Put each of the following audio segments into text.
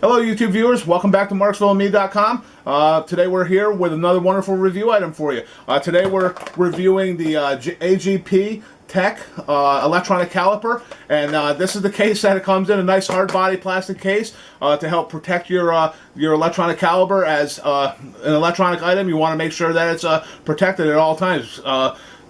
Hello YouTube viewers, welcome back to MarksvilleandMe.com. Today we're here with another wonderful review item for you. Today we're reviewing the AGPtek electronic caliper, and this is the case that it comes in, a nice hard body plastic case to help protect your electronic caliper. As an electronic item, you want to make sure that it's protected at all times.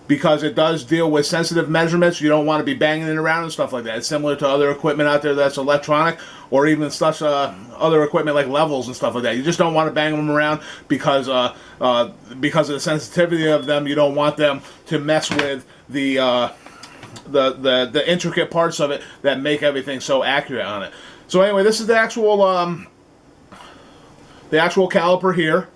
Because it does deal with sensitive measurements. You don't want to be banging it around and stuff like that. It's similar to other equipment out there that's electronic, or even stuff, other equipment like levels and stuff like that. You just don't want to bang them around because of the sensitivity of them. You don't want them to mess with the intricate parts of it that make everything so accurate on it. So anyway, this is the actual caliper here.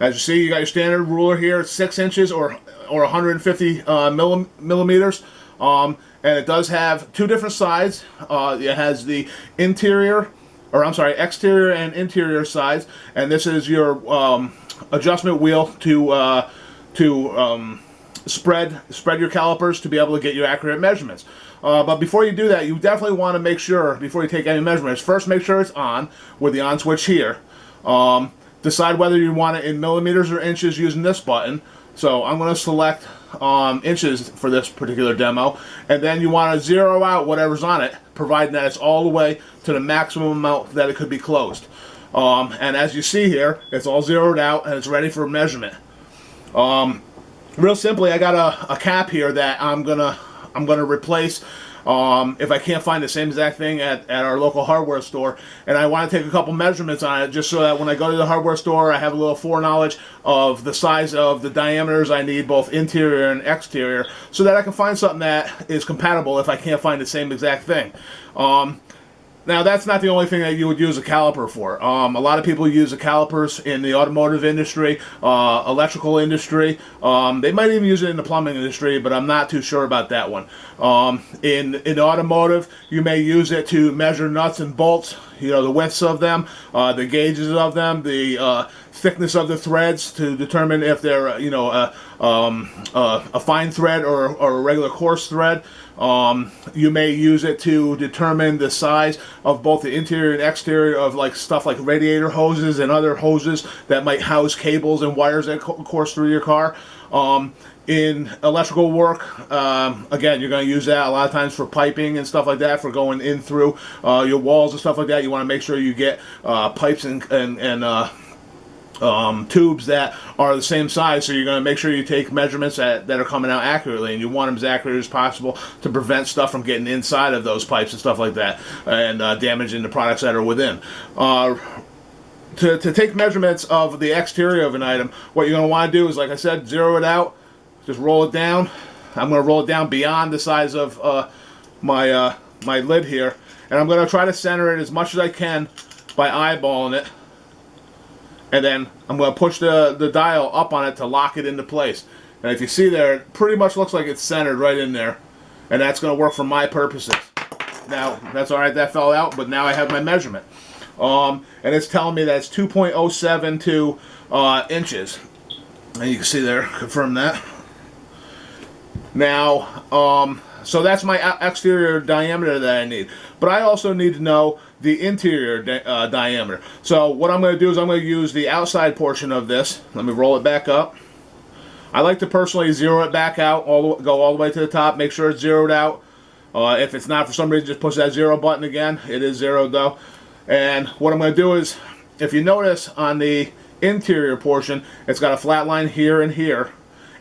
As you see, you got your standard ruler here, 6 inches or 150 millimeters, and it does have two different sides. It has the exterior and interior sides, and this is your adjustment wheel to spread your calipers to be able to get your accurate measurements. But before you do that, you definitely want to make sure, before you take any measurements, first make sure it's on with the on switch here. Decide whether you want it in millimeters or inches using this button. So I'm going to select inches for this particular demo, and then you want to zero out whatever's on it, providing that it's all the way to the maximum amount that it could be closed. And as you see here, it's all zeroed out and it's ready for measurement. Real simply, I got a cap here that I'm gonna replace. If I can't find the same exact thing at our local hardware store, and I want to take a couple measurements on it just so that when I go to the hardware store I have a little foreknowledge of the size of the diameters I need, both interior and exterior, so that I can find something that is compatible if I can't find the same exact thing. Now, that's not the only thing that you would use a caliper for. A lot of people use the calipers in the automotive industry, electrical industry. They might even use it in the plumbing industry, but I'm not too sure about that one. In automotive, you may use it to measure nuts and bolts, the widths of them, the gauges of them, the thickness of the threads to determine if they're, a fine thread or a regular coarse thread. You may use it to determine the size of both the interior and exterior of stuff like radiator hoses and other hoses that might house cables and wires that course through your car. In electrical work, again, you're going to use that a lot of times for piping and stuff like that, for going in through your walls and stuff like that. You want to make sure you get pipes and tubes that are the same size, so you're going to make sure you take measurements that are coming out accurately, and you want them as accurate as possible to prevent stuff from getting inside of those pipes and stuff like that, and damaging the products that are within. To take measurements of the exterior of an item, what you're going to want to do is, like I said, zero it out, just roll it down. I'm going to roll it down beyond the size of my lid here, and I'm going to try to center it as much as I can by eyeballing it. And then I'm going to push the dial up on it to lock it into place. And if you see there, it pretty much looks like it's centered right in there. And that's going to work for my purposes. Now, that's alright, that fell out, but now I have my measurement. And it's telling me that it's 2.072 inches. And you can see there, confirm that. Now, so that's my exterior diameter that I need. But I also need to know the interior diameter. So what I'm going to do is I'm going to use the outside portion of this. Let me roll it back up. I like to personally zero it back out, go all the way to the top, make sure it's zeroed out. If it's not for some reason, just push that zero button again. It is zeroed though. And what I'm going to do is, if you notice on the interior portion, it's got a flat line here and here.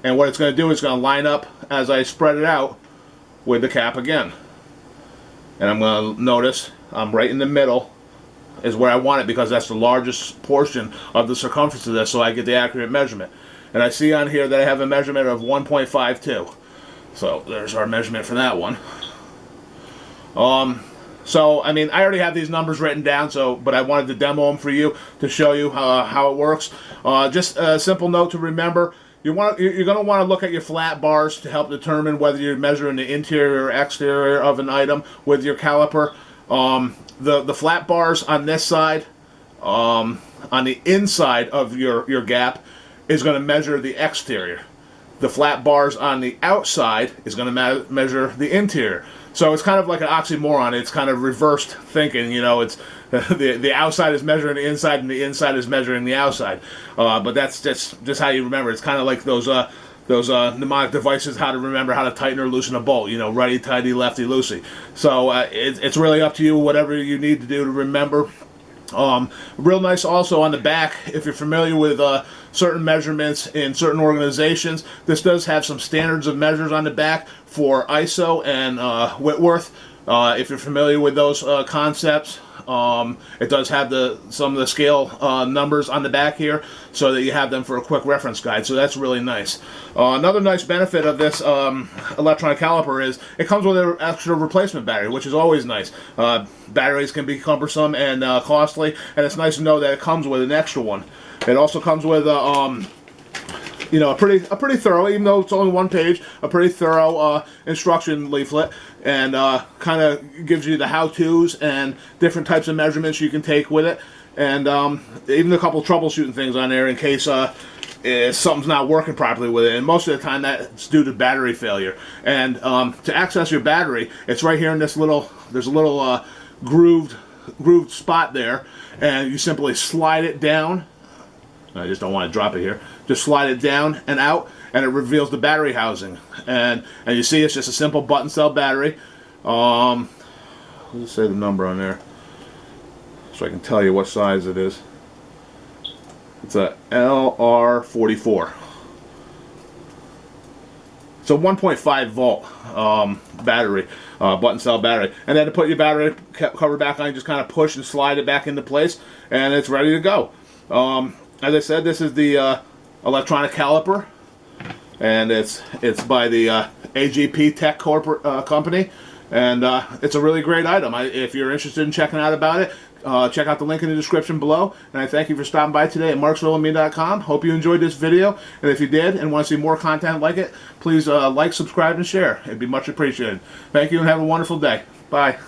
And what it's going to do is it's going to line up as I spread it out with the cap again. And I'm going to notice I'm right in the middle is where I want it, because that's the largest portion of the circumference of this, so I get the accurate measurement. And I see on here that I have a measurement of 1.52. So there's our measurement for that one. So I mean, I already have these numbers written down, but I wanted to demo them for you to show you how it works. Just a simple note to remember. You're going to want to look at your flat bars to help determine whether you're measuring the interior or exterior of an item with your caliper. The flat bars on this side, on the inside of your gap, is going to measure the exterior. The flat bars on the outside is going to measure the interior. So it's kind of like an oxymoron. It's kind of reversed thinking. You know, it's the outside is measuring the inside, and the inside is measuring the outside. But that's just how you remember. It's kind of like those mnemonic devices, how to remember how to tighten or loosen a bolt. You know, righty tighty, lefty loosey. So it's really up to you, whatever you need to do to remember. Real nice also on the back, if you're familiar with certain measurements in certain organizations, this does have some standards of measures on the back for ISO and Whitworth. If you're familiar with those concepts, it does have some of the scale numbers on the back here, so that you have them for a quick reference guide. So that's really nice. Another nice benefit of this electronic caliper is it comes with an extra replacement battery, which is always nice. Batteries can be cumbersome and costly, and it's nice to know that it comes with an extra one. It also comes with you know, a pretty thorough, even though it's only one page, a pretty thorough instruction leaflet, and kind of gives you the how-tos and different types of measurements you can take with it, and even a couple troubleshooting things on there in case something's not working properly with it. And most of the time that's due to battery failure. And to access your battery, it's right here in this little, there's a little grooved spot there, and you simply slide it down. I just don't want to drop it here. Just slide it down and out, and it reveals the battery housing. And you see, it's just a simple button cell battery. Let's say the number on there, so I can tell you what size it is. It's a LR44. It's a 1.5 volt battery, button cell battery. And then to put your battery cover back on, you just kind of push and slide it back into place, and it's ready to go. As I said, this is the electronic caliper, and it's by the AGPtek corporate company, and it's a really great item. If you're interested in checking out about it, check out the link in the description below. And I thank you for stopping by today at MarksvilleandMe.com. Hope you enjoyed this video, and if you did and want to see more content like it, please like, subscribe, and share. It'd be much appreciated. Thank you, and have a wonderful day. Bye.